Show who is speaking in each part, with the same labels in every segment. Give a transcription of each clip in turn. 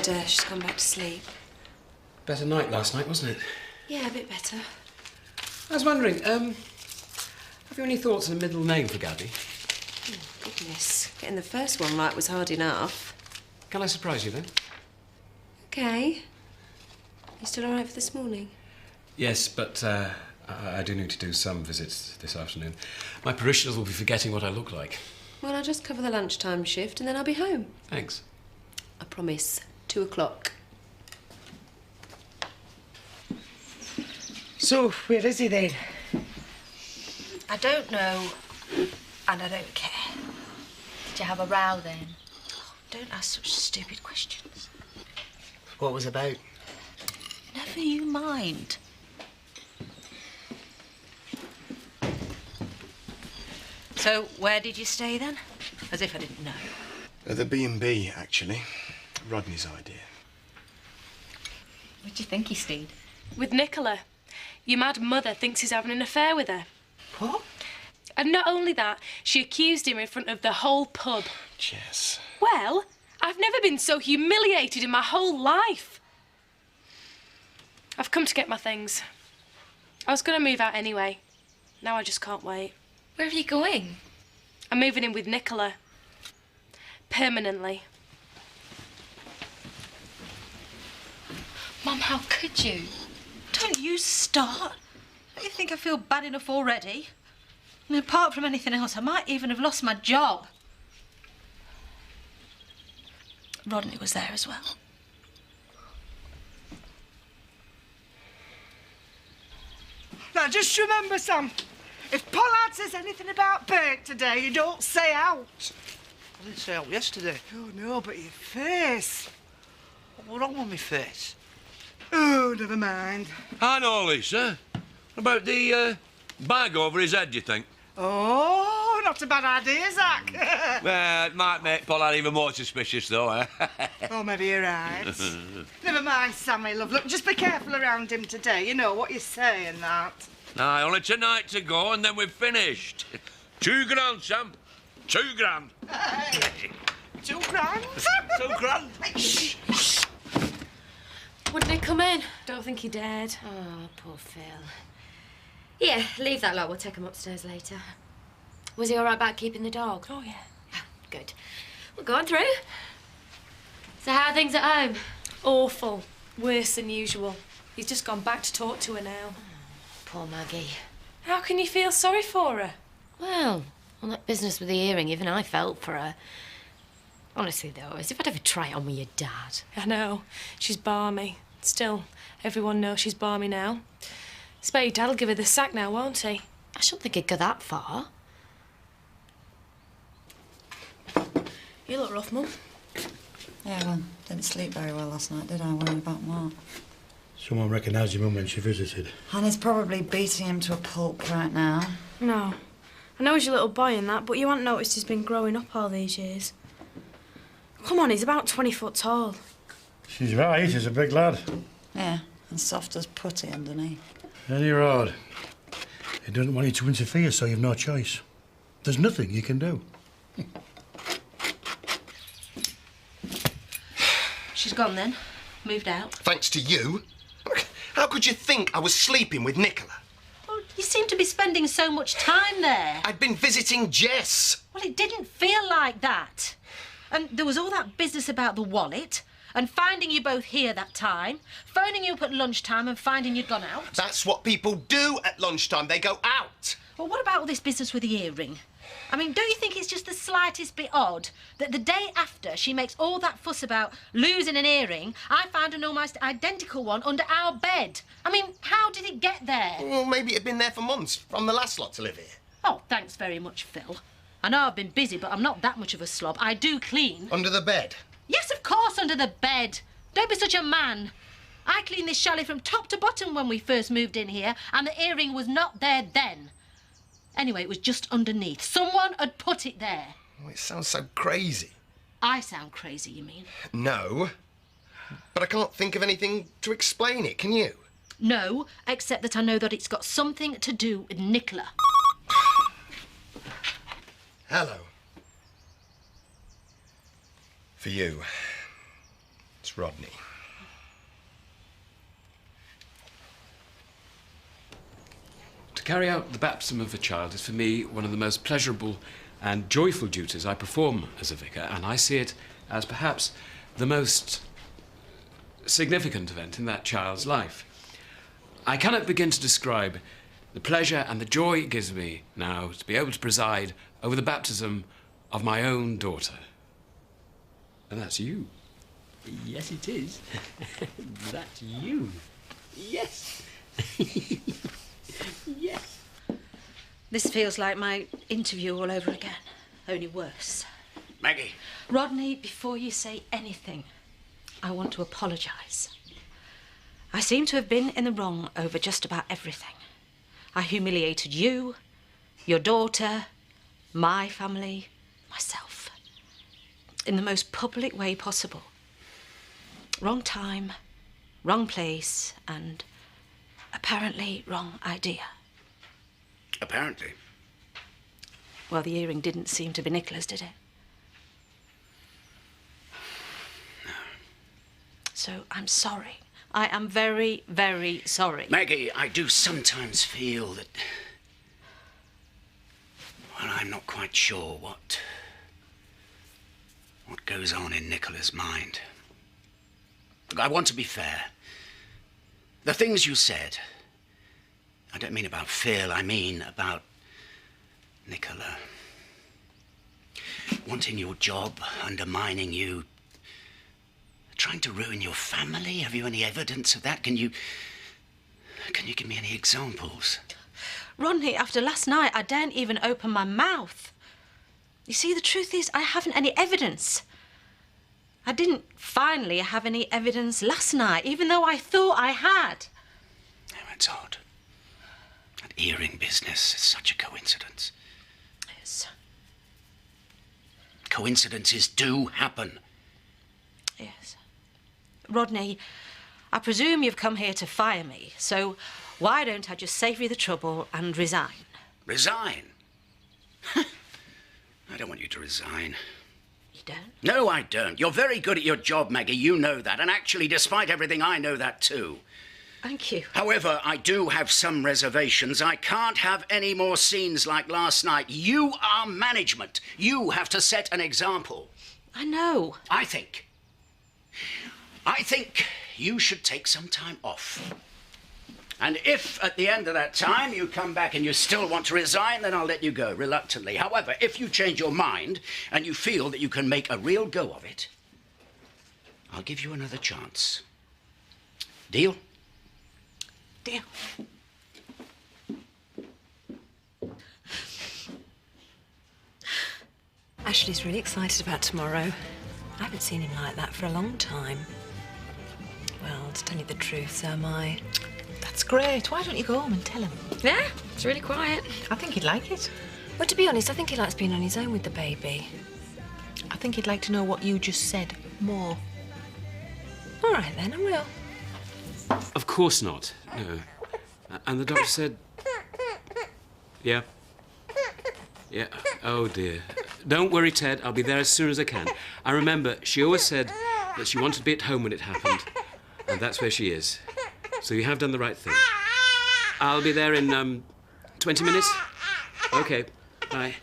Speaker 1: fed her. She's gone back to sleep.
Speaker 2: Better night last night, wasn't it?
Speaker 1: Yeah, a bit better.
Speaker 2: I was wondering, have you any thoughts on a middle name for Gabby?
Speaker 1: Oh, goodness. Getting the first one right was hard enough.
Speaker 2: Can I surprise you then?
Speaker 1: OK. You still all right for this morning?
Speaker 2: Yes, but I do need to do some visits this afternoon. My parishioners will be forgetting what I look like.
Speaker 1: Well, I'll just cover the lunchtime shift and then I'll be home.
Speaker 2: Thanks.
Speaker 1: I promise. 2 o'clock.
Speaker 3: So, where is he then?
Speaker 4: I don't know, and I don't care. Did you have a row then? Oh, don't ask such stupid questions.
Speaker 3: What was about?
Speaker 4: Never you mind. So, where did you stay then? As if I didn't know.
Speaker 5: The B&B, actually. Rodney's idea.
Speaker 4: What do you think he stayed?
Speaker 6: With Nicola. Your mad mother thinks he's having an affair with her.
Speaker 3: What?
Speaker 6: And not only that, she accused him in front of the whole pub.
Speaker 5: Jess.
Speaker 6: Well, I've never been so humiliated in my whole life. I've come to get my things. I was going to move out anyway. Now I just can't wait.
Speaker 4: Where are you going?
Speaker 6: I'm moving in with Nicola. Permanently.
Speaker 4: Mum, how could you? Don't you start. Don't you think I feel bad enough already? And apart from anything else, I might even have lost my job. Rodney was there as well.
Speaker 3: Now, just remember, Sam, if Pollard says anything about Bert today, you don't say out.
Speaker 7: I didn't say out yesterday.
Speaker 3: Oh, no, but your face.
Speaker 7: What's wrong with my face?
Speaker 3: Oh, never mind.
Speaker 8: I know, Lisa. About the bag over his head, do you think?
Speaker 3: Oh, not a bad idea, Zach.
Speaker 8: Well, it might make Pollard even more suspicious, though, eh?
Speaker 3: Oh, maybe you're right. Never mind, Sammy, love. Look, just be careful around him today. You know what you say and that.
Speaker 8: Aye, only tonight to go, and then we've finished. £2 grand, Sam. £2 grand.
Speaker 3: Hey, £2 grand?
Speaker 7: £2 grand.
Speaker 3: Shh.
Speaker 6: Wouldn't he come in? Don't think he dared.
Speaker 1: Oh, poor Phil. Yeah, leave that lot. We'll take him upstairs later. Was he all right about keeping the dog?
Speaker 6: Oh, yeah.
Speaker 1: Oh, good. Well, go on through. So how are things at home?
Speaker 6: Awful. Worse than usual. He's just gone back to talk to her now.
Speaker 1: Poor Maggie.
Speaker 6: How can you feel sorry for her?
Speaker 1: Well, on that business with the earring, even I felt for her. Honestly, though, as if I'd ever try it on with your dad.
Speaker 6: I know. She's balmy. Still, everyone knows she's balmy now. Expect your dad'll give her the sack now, won't he?
Speaker 1: I shouldn't think he'd go that far.
Speaker 6: You look rough, Mum.
Speaker 9: Yeah, well, didn't sleep very well last night, did I? Worrying about Mark.
Speaker 10: Someone recognised your mum when she visited.
Speaker 9: Hannah's probably beating him to a pulp right now.
Speaker 6: No. I know he's your little boy and that, but you haven't noticed he's been growing up all these years. Come on, he's about 20 foot tall.
Speaker 10: She's right, he's a big lad.
Speaker 9: Yeah, and soft as putty underneath.
Speaker 10: Any road. He doesn't want you to interfere, so you've no choice. There's nothing you can do.
Speaker 4: She's gone then. Moved out.
Speaker 5: Thanks to you. How could you think I was sleeping with Nicola?
Speaker 4: Well, you seem to be spending so much time there.
Speaker 5: I'd been visiting Jess.
Speaker 4: Well, it didn't feel like that. And there was all that business about the wallet, and finding you both here that time, phoning you up at lunchtime and finding you'd gone out.
Speaker 5: That's what people do at lunchtime. They go out.
Speaker 4: Well, what about all this business with the earring? I mean, don't you think it's just the slightest bit odd that the day after she makes all that fuss about losing an earring, I found an almost identical one under our bed? I mean, how did it get there?
Speaker 5: Well, maybe it had been there for months, from the last lot to live here.
Speaker 4: Oh, thanks very much, Phil. I know I've been busy, but I'm not that much of a slob. I do clean.
Speaker 5: Under the bed?
Speaker 4: Yes, of course, under the bed. Don't be such a man. I cleaned this chalet from top to bottom when we first moved in here, and the earring was not there then. Anyway, it was just underneath. Someone had put it there.
Speaker 5: Oh, it sounds so crazy.
Speaker 4: I sound crazy, you mean?
Speaker 5: No. But I can't think of anything to explain it, can you?
Speaker 4: No, except that I know that it's got something to do with Nicola.
Speaker 5: Hello. For you. It's Rodney.
Speaker 2: To carry out the baptism of a child is for me one of the most pleasurable and joyful duties I perform as a vicar, and I see it as perhaps the most significant event in that child's life. I cannot begin to describe the pleasure and the joy it gives me now to be able to preside over the baptism of my own daughter. And that's you. Yes, it is. That's you. Yes. Yes.
Speaker 4: This feels like my interview all over again, only worse.
Speaker 8: Maggie.
Speaker 4: Rodney, before you say anything, I want to apologise. I seem to have been in the wrong over just about everything. I humiliated you, your daughter, my family, myself, in the most public way possible. Wrong time, wrong place, and apparently wrong idea.
Speaker 8: Apparently.
Speaker 4: Well, the earring didn't seem to be Nicola's, did it?
Speaker 8: No.
Speaker 4: So I'm sorry. I am very, very sorry.
Speaker 8: Maggie, I do sometimes feel that... Well, I'm not quite sure what goes on in Nicola's mind. Look, I want to be fair. The things you said, I don't mean about Phil, I mean about Nicola. Wanting your job, undermining you, trying to ruin your family. Have you any evidence of that? Can you give me any examples?
Speaker 4: Rodney, after last night, I daren't even open my mouth. You see, the truth is, I haven't any evidence. I didn't finally have any evidence last night, even though I thought I had.
Speaker 8: Oh, it's odd. That earring business is such a coincidence.
Speaker 4: Yes.
Speaker 8: Coincidences do happen.
Speaker 4: Yes. Rodney, I presume you've come here to fire me, so why don't I just save you the trouble and resign?
Speaker 8: Resign? I don't want you to resign.
Speaker 4: You don't?
Speaker 8: No, I don't. You're very good at your job, Maggie. You know that. And actually, despite everything, I know that too.
Speaker 4: Thank you.
Speaker 8: However, I do have some reservations. I can't have any more scenes like last night. You are management. You have to set an example.
Speaker 4: I know.
Speaker 8: I think you should take some time off. And if at the end of that time you come back and you still want to resign, then I'll let you go, reluctantly. However, if you change your mind and you feel that you can make a real go of it, I'll give you another chance. Deal?
Speaker 4: Deal.
Speaker 11: Ashley's really excited about tomorrow. I haven't seen him like that for a long time. Well, to tell you the truth, so am I.
Speaker 12: That's great. Why don't you go home and tell him?
Speaker 1: Yeah, it's really quiet.
Speaker 12: I think he'd like it.
Speaker 11: Well, to be honest, I think he likes being on his own with the baby.
Speaker 12: I think he'd like to know what you just said more.
Speaker 11: All right, then, I will.
Speaker 2: Of course not, no. And the doctor said... Yeah? Yeah, oh dear. Don't worry, Ted, I'll be there as soon as I can. I remember, she always said that she wanted to be at home when it happened, and that's where she is. So you have done the right thing. I'll be there in, 20 minutes? OK, bye.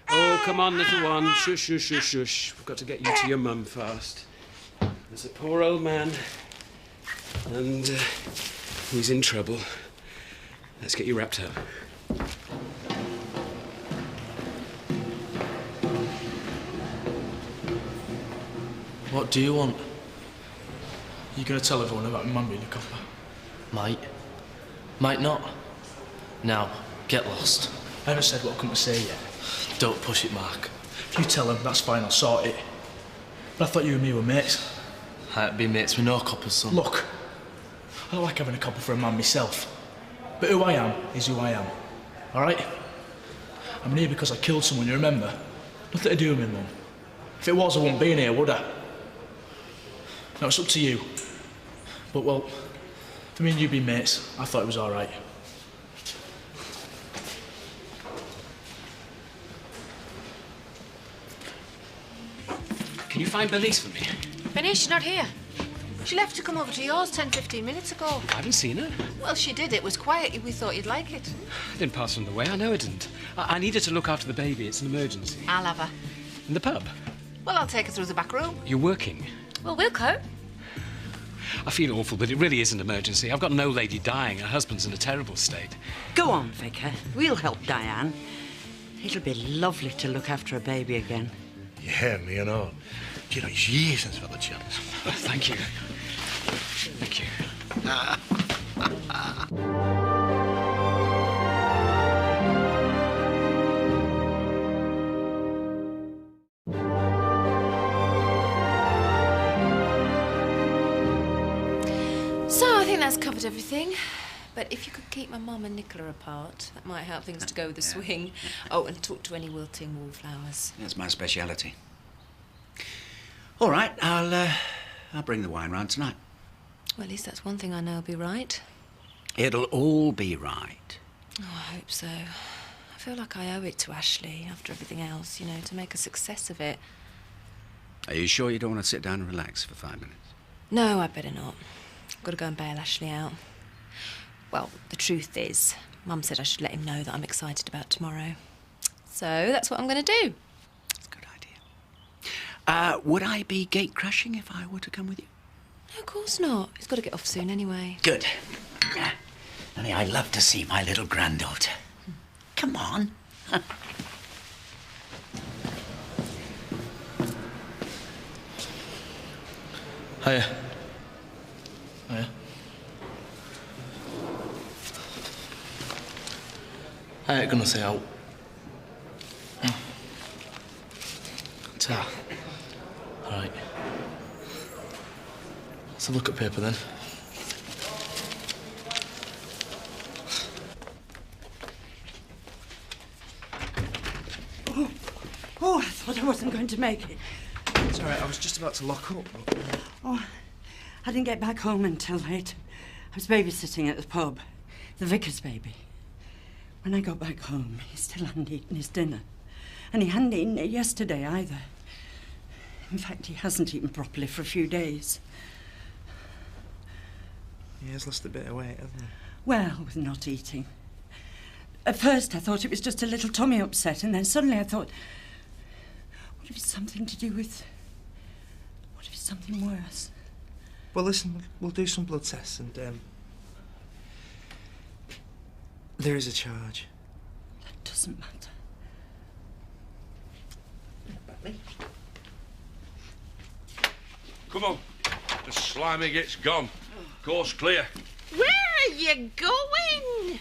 Speaker 2: Oh, come on, little one. Shush, shush, shush, shush. We've got to get you to your mum fast. There's a poor old man, and he's in trouble. Let's get you wrapped up.
Speaker 13: What do you want? You gonna tell everyone about my mum being a copper?
Speaker 14: Might. Might not. Now, get lost.
Speaker 13: I haven't said what I've come to say yet.
Speaker 14: Don't push it, Mark.
Speaker 13: If you tell them, that's fine, I'll sort it. But I thought you and me were mates.
Speaker 14: I'd be mates with no coppers, son.
Speaker 13: Look, I don't like having a copper for a man myself. But who I am is who I am. All right? I'm here because I killed someone, you remember? Nothing to do with me, Mum. If it was, I wouldn't be in here, would I? Now, it's up to you. But, well, for me and you being mates, I thought it was all right.
Speaker 2: Can you find Belize for me?
Speaker 1: Benny, she's not here.
Speaker 12: She left to come over to yours 10-15 minutes ago.
Speaker 2: I haven't seen her.
Speaker 12: Well, she did. It was quiet. We thought you'd like it.
Speaker 2: I didn't pass on the way. I know I didn't. I need her to look after the baby. It's an emergency.
Speaker 12: I'll have her.
Speaker 2: In the pub?
Speaker 12: Well, I'll take her through the back room.
Speaker 2: You're working?
Speaker 12: Well, we'll cope.
Speaker 2: I feel awful, but it really is an emergency. I've got an old lady dying. Her husband's in a terrible state.
Speaker 15: Go on, Vicar. We'll help Diane. It'll be lovely to look after a baby again.
Speaker 10: Yeah, me and all. Do you know, it's years since I've had the chance.
Speaker 2: Thank you. Thank you.
Speaker 1: So I think that's covered everything. But if you could keep my mum and Nicola apart, that might help things to go with the swing. Oh, and talk to any wilting wallflowers.
Speaker 8: That's my speciality. All right, I'll bring the wine round tonight.
Speaker 1: Well, at least that's one thing I know will be right.
Speaker 8: It'll all be right.
Speaker 1: Oh, I hope so. I feel like I owe it to Ashley, after everything else, you know, to make a success of it.
Speaker 8: Are you sure you don't want to sit down and relax for 5 minutes?
Speaker 1: No, I'd better not. I've got to go and bail Ashley out. Well, the truth is, Mum said I should let him know that I'm excited about tomorrow. So that's what I'm going to do.
Speaker 8: That's a good idea. Would I be gate crashing if I were to come with you?
Speaker 1: No, of course not. He's got to get off soon anyway.
Speaker 8: Good. Honey, I love to see my little granddaughter. Come on.
Speaker 13: Hiya. Hiya. I ain't gonna say out. Ta. All right. Let's have a look at paper then.
Speaker 15: Oh, I thought I wasn't going to make it.
Speaker 7: It's all right, I was just about to lock up.
Speaker 15: Oh, I didn't get back home until late. I was babysitting at the pub, the vicar's baby. When I got back home, he still hadn't eaten his dinner. And he hadn't eaten it yesterday either. In fact, he hasn't eaten properly for a few days.
Speaker 7: He has lost a bit of weight, hasn't he?
Speaker 15: Well, with not eating. At first, I thought it was just a little tummy upset, and then suddenly I thought, what if it's something to do with... What if it's something worse?
Speaker 7: Well, listen, we'll do some blood tests and, there is a charge.
Speaker 15: That doesn't matter.
Speaker 16: Come on. The slimy gets gone. Course clear.
Speaker 3: Where are you going?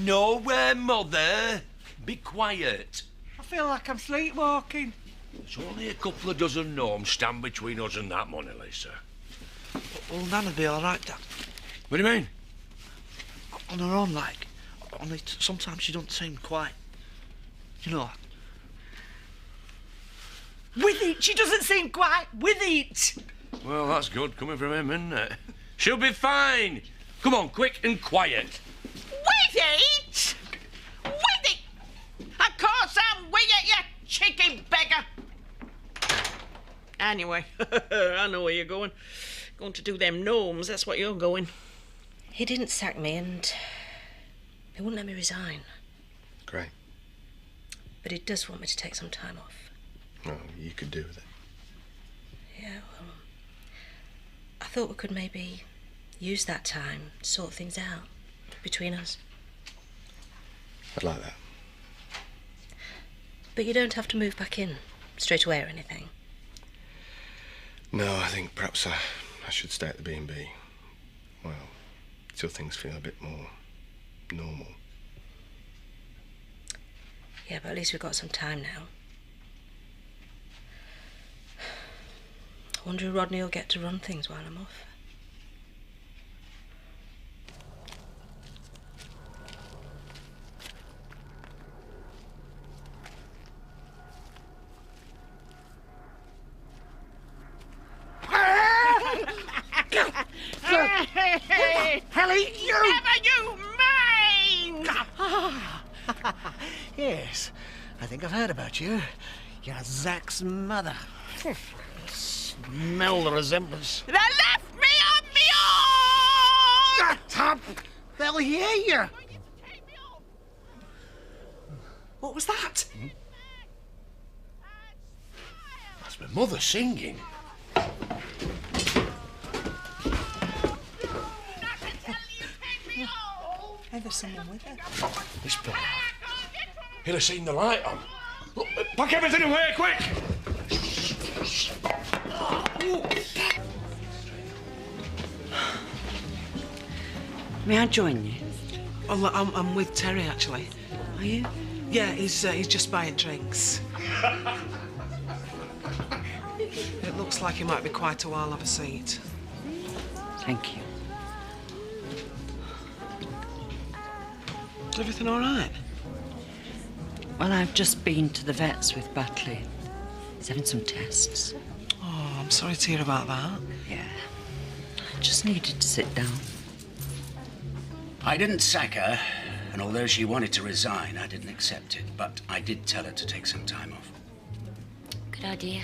Speaker 16: Nowhere, Mother. Be quiet.
Speaker 3: I feel like I'm sleepwalking.
Speaker 16: It's only a couple of dozen gnomes stand between us and that money, Lisa.
Speaker 7: Well, Nan'll be all right, Dad.
Speaker 16: What do you mean?
Speaker 7: On her own, like. Only sometimes she don't seem quite... You know...
Speaker 3: With it. She doesn't seem quite with it.
Speaker 16: Well, that's good coming from him, isn't it? She'll be fine. Come on, quick and quiet.
Speaker 3: With it? With it? Of course I'm with it, you cheeky beggar. Anyway, I know where you're going. Going to do them gnomes, that's what you're going.
Speaker 4: He didn't sack me and he wouldn't let me resign.
Speaker 5: Great.
Speaker 4: But he does want me to take some time off.
Speaker 5: Oh, you could do with it.
Speaker 4: Yeah, well, I thought we could maybe use that time to sort things out between us.
Speaker 5: I'd like that.
Speaker 4: But you don't have to move back in straight away or anything.
Speaker 5: No, I think perhaps I should stay at the B&B. Well, till things feel a bit more normal.
Speaker 4: Yeah, but at least we've got some time now. I wonder if Rodney will get to run things while I'm off.
Speaker 3: Helly, you! Never you mind!
Speaker 17: Yes, I think I've heard about you. You're Zach's mother. Smell the resemblance.
Speaker 3: They left
Speaker 17: up! They'll hear you.
Speaker 16: What was that? That's my mother singing.
Speaker 12: Hey, there's someone with her.
Speaker 16: This boy. He'll have seen the light on. Look, pack everything away, quick!
Speaker 15: May I join you?
Speaker 12: Well, I'm with Terry, actually.
Speaker 15: Are you?
Speaker 12: Yeah, he's just buying drinks. It looks like he might be quite a while. Have a seat.
Speaker 15: Thank you.
Speaker 12: Is everything all right?
Speaker 15: Well, I've just been to the vets with Batley. He's having some tests.
Speaker 12: Oh, I'm sorry to hear about that.
Speaker 15: Yeah. I just needed to sit down.
Speaker 8: I didn't sack her, and although she wanted to resign, I didn't accept it. But I did tell her to take some time off.
Speaker 18: Good idea.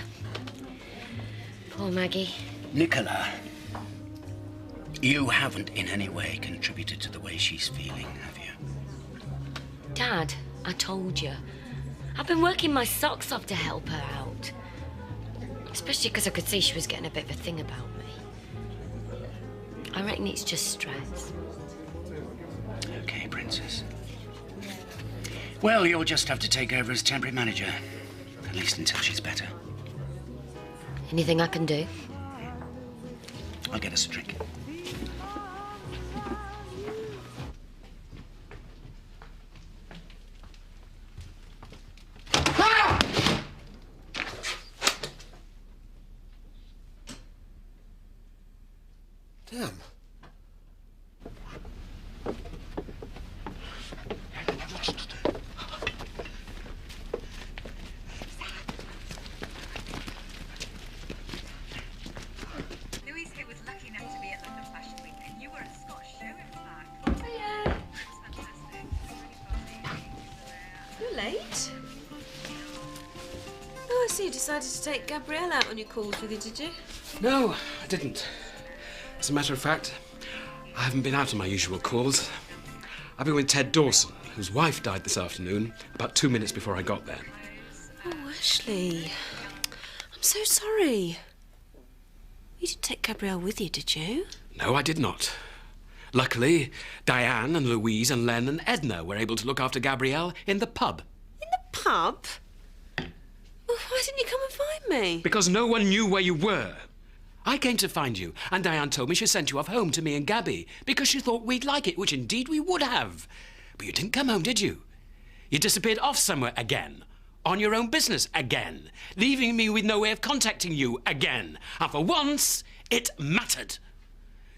Speaker 18: Poor Maggie.
Speaker 8: Nicola, you haven't in any way contributed to the way she's feeling, have you?
Speaker 18: Dad, I told you. I've been working my socks off to help her out. Especially because I could see she was getting a bit of a thing about me. I reckon it's just stress.
Speaker 8: Okay, Princess. Well, you'll just have to take over as temporary manager. At least until she's better.
Speaker 18: Anything I can do?
Speaker 8: I'll get us a drink.
Speaker 16: Damn.
Speaker 19: Louise here was lucky enough to be at London Fashion Week, and you were at a Scottish show, in fact. Yeah. It's fantastic.
Speaker 11: You're late. Oh, I see you decided to take Gabrielle out on your calls with you, did you?
Speaker 2: No, I didn't. As a matter of fact, I haven't been out on my usual calls. I've been with Ted Dawson, whose wife died this afternoon, about 2 minutes before I got there.
Speaker 11: Oh, Ashley. I'm so sorry. You didn't take Gabrielle with you, did you?
Speaker 2: No, I did not. Luckily, Diane and Louise and Len and Edna were able to look after Gabrielle in the pub.
Speaker 11: Pub? Well, why didn't you come and find me?
Speaker 2: Because no one knew where you were. I came to find you, and Diane told me she sent you off home to me and Gabby because she thought we'd like it, which indeed we would have. But you didn't come home, did you? You disappeared off somewhere again, on your own business again, leaving me with no way of contacting you again. And for once, it mattered.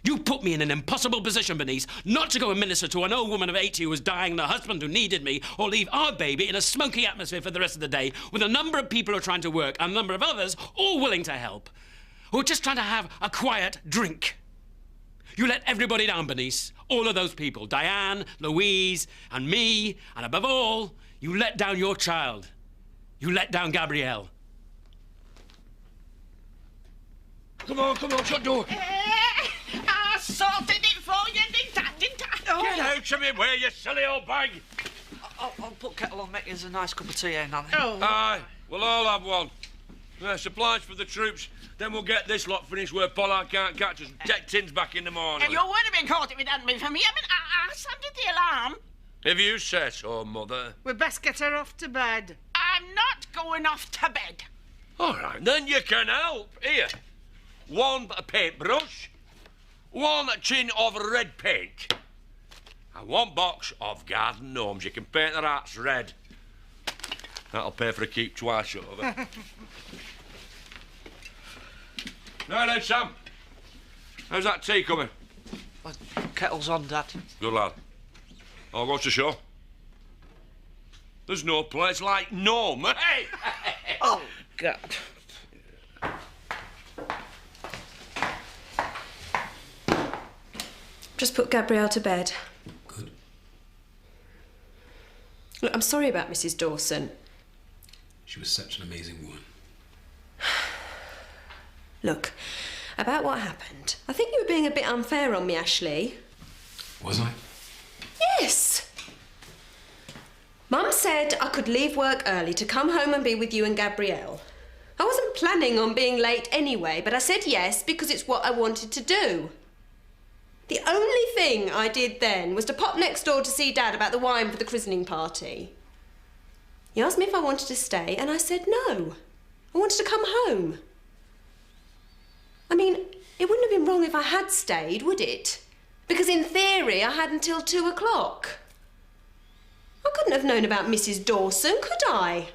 Speaker 2: You put me in an impossible position, Bernice, not to go and minister to an old woman of 80 who was dying and a husband who needed me, or leave our baby in a smoky atmosphere for the rest of the day with a number of people who are trying to work and a number of others all willing to help, who are just trying to have a quiet drink. You let everybody down, Bernice. All of those people. Diane, Louise, and me, and above all, you let down your child. You let down Gabrielle.
Speaker 16: Come on, shut the door.
Speaker 3: I sorted it for you, didn't I?
Speaker 16: Get out of my way, you silly old bag.
Speaker 7: I'll put kettle on, make us a nice cup of tea, eh, Nanny?
Speaker 3: Oh.
Speaker 16: Aye, we'll all have one. Supplies for the troops. Then we'll get this lot finished where Pollard can't catch us. Get tins back in the morning.
Speaker 3: And you would have been caught if it hadn't been for me. I sounded the alarm.
Speaker 16: If you say so, Mother.
Speaker 3: We'd best get her off to bed. I'm not going off to bed.
Speaker 16: All right, then you can help. Here, one paintbrush, one tin of red paint, and one box of garden gnomes. You can paint their hearts red. That'll pay for a keep twice over. Now then, Sam. How's that tea coming?
Speaker 7: Kettle's on, Dad.
Speaker 16: Good lad. I'll watch the show. There's no place like Nome. Hey!
Speaker 7: Oh, God.
Speaker 11: Just put Gabrielle to bed.
Speaker 2: Good.
Speaker 11: Look, I'm sorry about Mrs. Dawson.
Speaker 2: She was such an amazing woman.
Speaker 11: Look, about what happened, I think you were being a bit unfair on me, Ashley.
Speaker 2: Was I?
Speaker 1: Yes. Mum said I could leave work early to come home and be with you and Gabrielle. I wasn't planning on being late anyway, but I said yes because it's what I wanted to do. The only thing I did then was to pop next door to see Dad about the wine for the christening party. He asked me if I wanted to stay, and I said no. I wanted to come home. I mean, it wouldn't have been wrong if I had stayed, would it? Because in theory, I had until 2 o'clock. I couldn't have known about Mrs. Dawson, could I?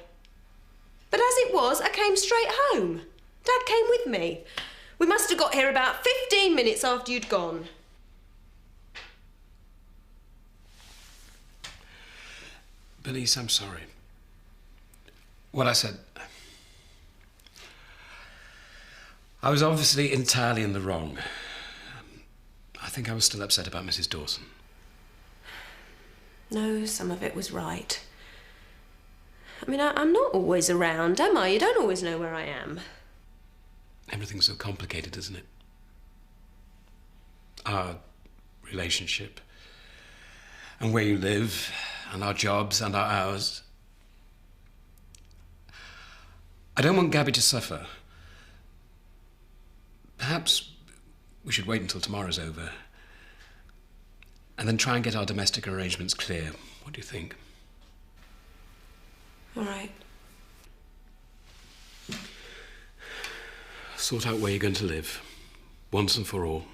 Speaker 1: But as it was, I came straight home. Dad came with me. We must have got here about 15 minutes after you'd gone.
Speaker 2: Bernice, I'm sorry. What I said... I was obviously entirely in the wrong. I think I was still upset about Mrs. Dawson.
Speaker 1: No, some of it was right. I mean, I'm not always around, am I? You don't always know where I am.
Speaker 2: Everything's so complicated, isn't it? Our relationship, and where you live, and our jobs and our hours. I don't want Gabby to suffer. Perhaps we should wait until tomorrow's over and then try and get our domestic arrangements clear. What do you think?
Speaker 1: All right.
Speaker 2: Sort out where you're going to live, once and for all.